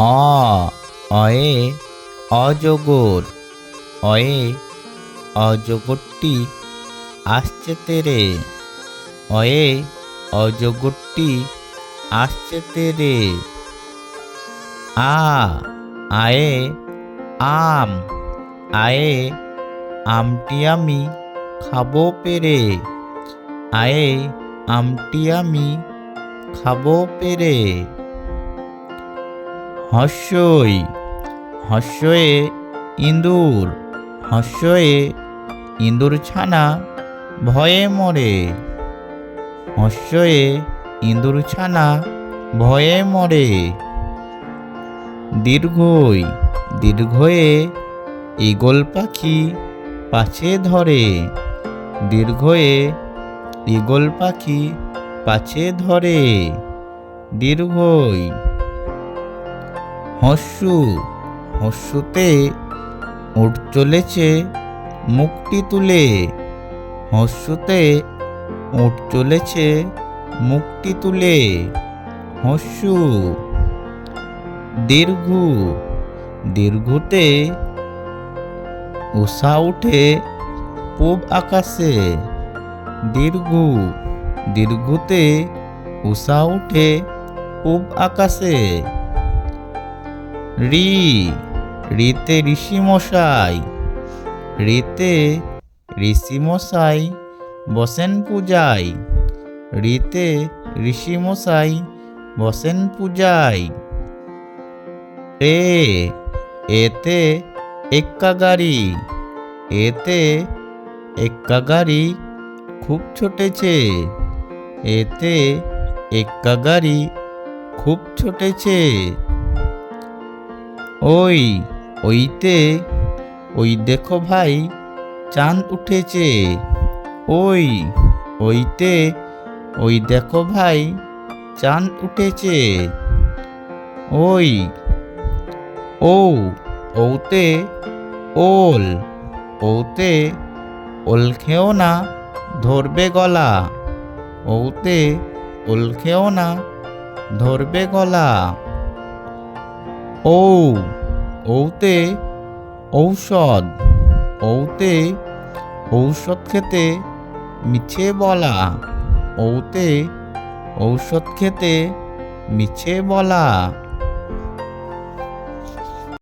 অ অয়ে অজগর। অয়ে অজগরটি আসছে তেরে। অয়ে অজগরটি আসছে তেরে। আ আয়ে আম। আয়ে আমটি আমি খাবো পেরে। আয়ে আমটি আমি খাবো পেরে। হস্যই হস্যয়ে ইঁদুর। হস্যয়ে ইঁদুর ছানা ভয়ে মরে। হস্যয়ে ইঁদুর ছানা ভয়ে মরে। দীর্ঘই দীর্ঘয়ে ঈগল পাখি পাছে ধরে। দীর্ঘয়ে ঈগল পাখি পাছে ধরে। দীর্ঘই। হস্যু হস্যুতে উট চলেছে মুখটি তুলে। হস্যুতে উট চলেছে মুখটি তুলে। হস্যু। দীর্ঘু দীর্ঘুতে উষা উঠে পূব আকাশে। দীর্ঘু দীর্ঘুতে উষা উঠে পূব আকাশে। ঋ ঋতে ঋষি মশাই। ঋতে ঋষি মশাই বসেন পূজায়। ঋতে ঋষি মশাই বসেন পূজায়। এতে এক্কা গাড়ি। এতে এক্কা গাড়ি খুব ছুটেছে। এতে এক্কা গাড়ি খুব ছুটেছে। ওই ওইতে ওই দেখো ভাই চাঁদ উঠেছে। ওই ওইতে ওই দেখো ভাই চাঁদ উঠেছে। ওই ওতে ওল। ওতে ওল খেও না ধরবে গলা। ওতে ওল খেও না ধরবে গলা। ওতে ঔষধ। ওতে ঔষধ খেতে মিছে বলা। ওতে ঔষধ খেতে মিছে বলা।